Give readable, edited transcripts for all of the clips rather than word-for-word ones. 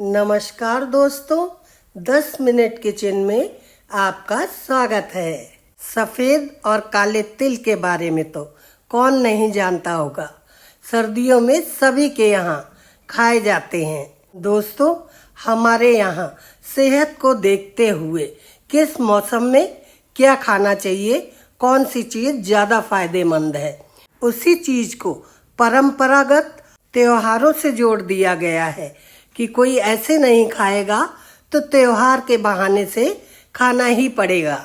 नमस्कार दोस्तों, 10 minute kitchen में आपका स्वागत है। सफ़ेद और काले तिल के बारे में तो कौन नहीं जानता होगा। सर्दियों में सभी के यहाँ खाए जाते हैं। दोस्तों, हमारे यहाँ सेहत को देखते हुए किस मौसम में क्या खाना चाहिए, कौन सी चीज़ ज़्यादा फायदेमंद है, उसी चीज़ को परंपरागत त्योहारों से जोड़ दिया गया है कि कोई ऐसे नहीं खाएगा तो त्योहार के बहाने से खाना ही पड़ेगा।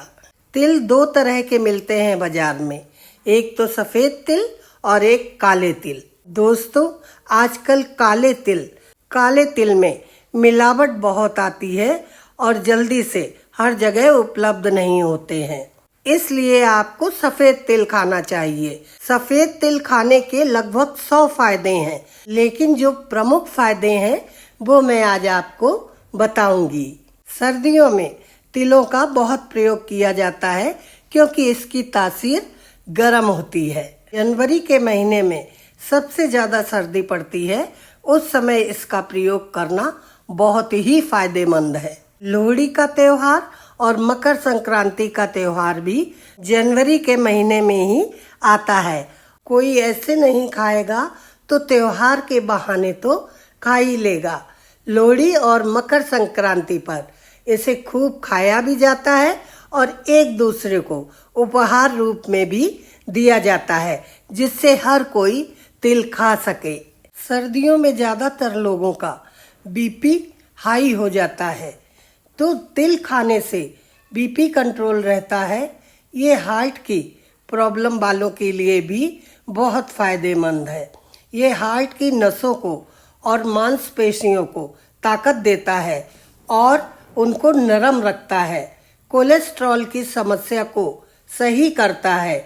तिल दो तरह के मिलते हैं बाजार में, एक तो सफ़ेद तिल और एक काले तिल। दोस्तों, आजकल काले तिल में मिलावट बहुत आती है और जल्दी से हर जगह उपलब्ध नहीं होते हैं, इसलिए आपको सफ़ेद तिल खाना चाहिए। सफ़ेद तिल खाने के लगभग 100 फायदे हैं, लेकिन जो प्रमुख फायदे हैं वो मैं आज आपको बताऊंगी। सर्दियों में तिलों का बहुत प्रयोग किया जाता है क्योंकि इसकी तासीर गर्म होती है। जनवरी के महीने में सबसे ज़्यादा सर्दी पड़ती है, उस समय इसका प्रयोग करना बहुत ही फायदेमंद है। लोहड़ी का त्योहार और मकर संक्रांति का त्योहार भी जनवरी के महीने में ही आता है। कोई ऐसे नहीं खाएगा तो त्योहार के बहाने तो खा ही लेगा। लोहड़ी और मकर संक्रांति पर इसे खूब खाया भी जाता है और एक दूसरे को उपहार रूप में भी दिया जाता है, जिससे हर कोई तिल खा सके। सर्दियों में ज़्यादातर लोगों का बीपी हाई हो जाता है, तो तिल खाने से बीपी कंट्रोल रहता है। ये हार्ट की प्रॉब्लम वालों के लिए भी बहुत फायदेमंद है। ये हार्ट की नसों को और मांसपेशियों को ताकत देता है और उनको नरम रखता है। कोलेस्ट्रॉल की समस्या को सही करता है।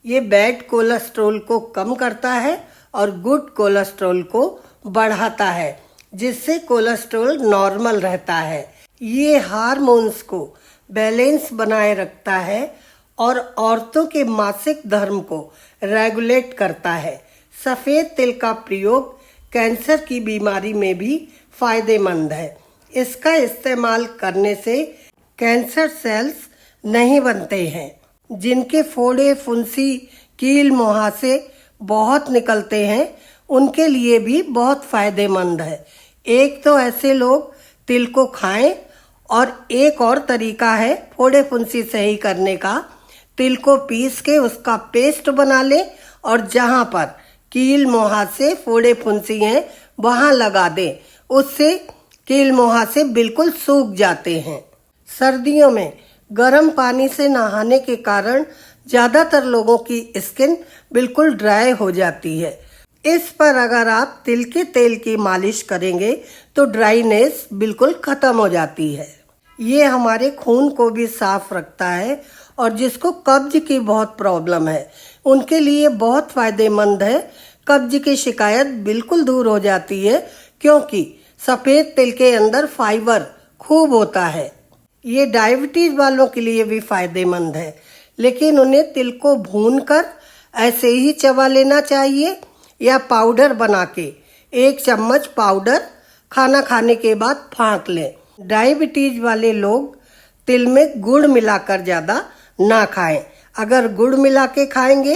ये बैड कोलेस्ट्रॉल को कम करता है और गुड कोलेस्ट्रॉल को बढ़ाता है, जिससे कोलेस्ट्रॉल नॉर्मल रहता है। ये हार्मोन्स को बैलेंस बनाए रखता है और औरतों के मासिक धर्म को रेगुलेट करता है। सफ़ेद तिल का प्रयोग कैंसर की बीमारी में भी फायदेमंद है। इसका इस्तेमाल करने से कैंसर सेल्स नहीं बनते हैं। जिनके फोड़े, फुंसी, कील, मुहासे बहुत निकलते हैं, उनके लिए भी बहुत फायदेमंद है। एक तो ऐसे लोग तिल को खाएं और एक और तरीका है फोड़े फुंसी सही करने का। तिल को पीस के उसका पेस्ट बना लें और जहाँ पर कील, मुहासे, फोड़े, फुंसी हैं वहाँ लगा दें। उससे कील, मुहासे बिल्कुल सूख जाते हैं। सर्दियों में गर्म पानी से नहाने के कारण ज़्यादातर लोगों की स्किन बिल्कुल ड्राई हो जाती है। इस पर अगर आप तिल के तेल की मालिश करेंगे तो ड्राइनेस बिल्कुल ख़त्म हो जाती है। ये हमारे खून को भी साफ रखता है और जिसको कब्ज की बहुत प्रॉब्लम है उनके लिए बहुत फायदेमंद है। कब्ज की शिकायत बिल्कुल दूर हो जाती है क्योंकि सफ़ेद तिल के अंदर फाइबर खूब होता है। ये डायबिटीज़ वालों के लिए भी फायदेमंद है, लेकिन उन्हें तिल को भूनकर ऐसे ही चबा लेना चाहिए या पाउडर बना के 1 चम्मच पाउडर खाना खाने के बाद फाँक लें। डायबिटीज़ वाले लोग तिल में गुड़ मिलाकर ज़्यादा ना खाएं। अगर गुड़ मिला के खाएंगे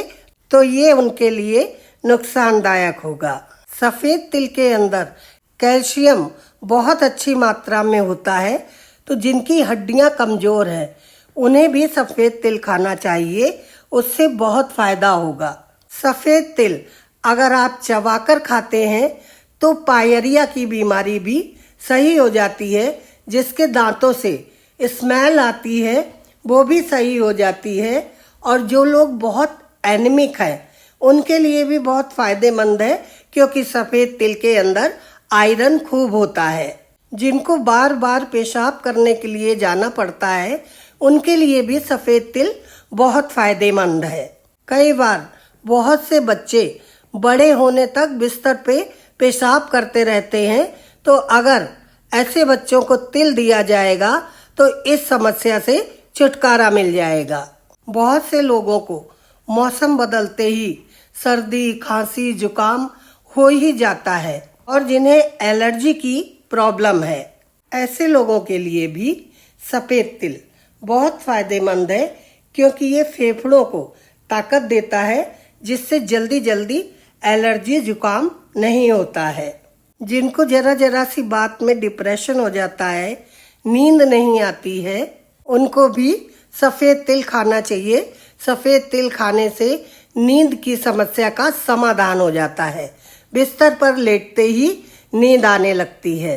तो ये उनके लिए नुकसानदायक होगा। सफ़ेद तिल के अंदर कैल्शियम बहुत अच्छी मात्रा में होता है, तो जिनकी हड्डियां कमज़ोर हैं उन्हें भी सफ़ेद तिल खाना चाहिए, उससे बहुत फ़ायदा होगा। सफ़ेद तिल अगर आप चबाकर खाते हैं तो पायरिया की बीमारी भी सही हो जाती है। जिसके दांतों से स्मेल आती है वो भी सही हो जाती है। और जो लोग बहुत एनीमिक हैं उनके लिए भी बहुत फायदेमंद है क्योंकि सफ़ेद तिल के अंदर आयरन खूब होता है। जिनको बार बार पेशाब करने के लिए जाना पड़ता है उनके लिए भी सफ़ेद तिल बहुत फायदेमंद है। कई बार बहुत से बच्चे बड़े होने तक बिस्तर पे पेशाब करते रहते हैं, तो अगर ऐसे बच्चों को तिल दिया जाएगा तो इस समस्या से छुटकारा मिल जाएगा। बहुत से लोगों को मौसम बदलते ही सर्दी, खांसी, जुकाम हो ही जाता है और जिन्हें एलर्जी की प्रॉब्लम है, ऐसे लोगों के लिए भी सफ़ेद तिल बहुत फायदेमंद है, क्योंकि ये फेफड़ों को ताकत देता है, जिससे जल्दी जल्दी एलर्जी जुकाम नहीं होता है। जिनको जरा जरा सी बात में डिप्रेशन हो जाता है, नींद नहीं आती है, उनको भी सफ़ेद तिल खाना चाहिए। सफ़ेद तिल खाने से नींद की समस्या का समाधान हो जाता है। बिस्तर पर लेटते ही नींद आने लगती है।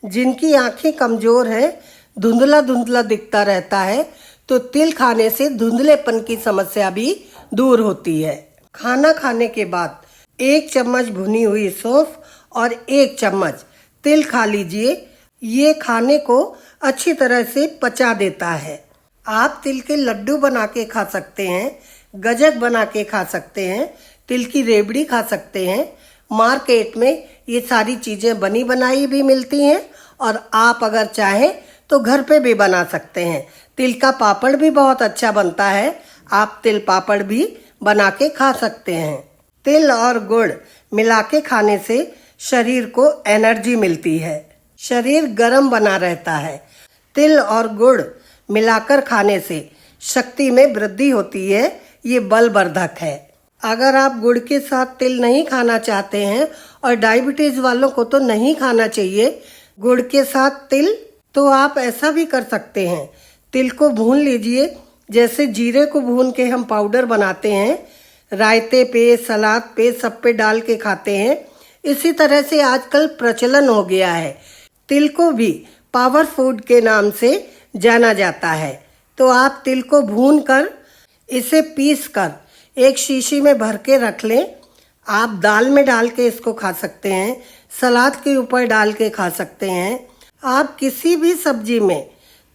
जिनकी आंखें कमज़ोर है, धुंधला धुंधला दिखता रहता है, तो तिल खाने से धुंधलेपन की समस्या भी दूर होती है। खाना खाने के बाद 1 चम्मच भुनी हुई सौंफ और 1 चम्मच तिल खा लीजिए। ये खाने को अच्छी तरह से पचा देता है। आप तिल के लड्डू बना के खा सकते हैं, गजक बना के खा सकते हैं, तिल की रेवड़ी खा सकते हैं। मार्केट में ये सारी चीज़ें बनी बनाई भी मिलती हैं, और आप अगर चाहें तो घर पे भी बना सकते हैं। तिल का पापड़ भी बहुत अच्छा बनता है, आप तिल पापड़ भी बना के खा सकते हैं। तिल और गुड़ मिला के खाने से शरीर को एनर्जी मिलती है, शरीर गर्म बना रहता है। तिल और गुड़ मिलाकर खाने से शक्ति में वृद्धि होती है, ये बलवर्धक है। अगर आप गुड़ के साथ तिल नहीं खाना चाहते हैं, और डायबिटीज वालों को तो नहीं खाना चाहिए गुड़ के साथ तिल, तो आप ऐसा भी कर सकते हैं। तिल को भून लीजिए, जैसे जीरे को भून के हम पाउडर बनाते हैं, रायते पे, सलाद पे, सब पे डाल के खाते हैं। इसी तरह से आजकल प्रचलन हो गया है। तिल को भी पावर फूड के नाम से जाना जाता है। तो आप तिल को भून कर इसे पीस कर एक शीशी में भर के रख लें। आप दाल में डाल के इसको खा सकते हैं, सलाद के ऊपर डाल के खा सकते हैं। आप किसी भी सब्जी में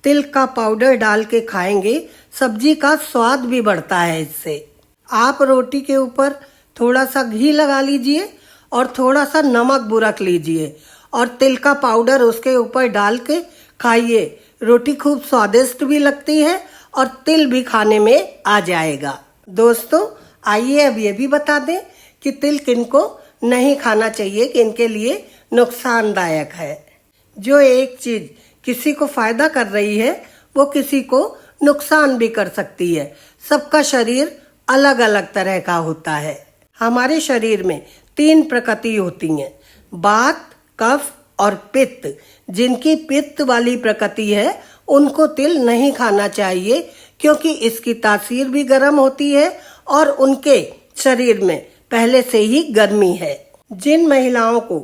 तिल का पाउडर डाल के खाएंगे, सब्जी का स्वाद भी बढ़ता है इससे। आप रोटी के ऊपर थोड़ा सा घी लगा लीजिए और थोड़ा सा नमक बुरक लीजिए, और तिल का पाउडर उसके ऊपर डाल के खाइए। रोटी खूब स्वादिष्ट भी लगती है, और तिल भी खाने में आ जाएगा। दोस्तों, आइए अब ये भी बता दें कि तिल किनको नहीं खाना चाहिए, कि इनके लिए नुकसानदायक है। जो एक चीज किसी को फायदा कर रही है, वो किसी को नुकसान भी कर सकती है। सबका शरीर अलग अलग तरह का होता है। हमारे शरीर में 3 प्रकृति होती हैं, वात, कफ और पित्त। जिनकी पित्त वाली प्रकृति है, उनको तिल नहीं खाना चाहिए, क्योंकि इसकी तासीर भी गर्म होती है, और उनके शरीर में पहले से ही गर्मी है। जिन महिलाओं को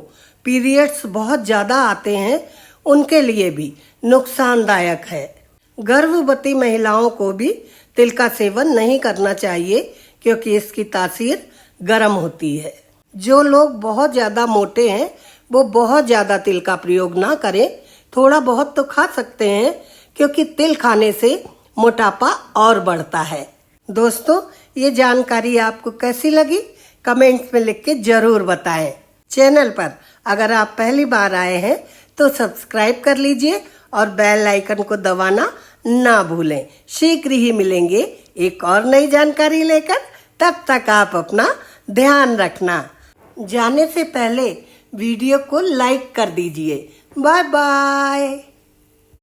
पीरियड्स बहुत ज़्यादा आते हैं, उनके लिए भी नुकसानदायक है। गर्भवती महिलाओं को भी तिल का सेवन नहीं करना चाहिए, क्योंकि इसकी तासीर गर्म होती है। जो लोग बहुत ज़्यादा मोटे हैं, वो बहुत ज़्यादा तिल का प्रयोग ना करें। थोड़ा बहुत तो खा सकते हैं, क्योंकि तिल खाने से मोटापा और बढ़ता है। दोस्तों, ये जानकारी आपको कैसी लगी, कमेंट्स में लिख के जरूर बताएं। चैनल पर अगर आप पहली बार आए हैं तो सब्सक्राइब कर लीजिए, और बेल आइकन को दबाना ना भूलें। शीघ्र ही मिलेंगे एक और नई जानकारी लेकर। तब तक आप अपना ध्यान रखना। जाने से पहले वीडियो को लाइक कर दीजिए। Bye bye.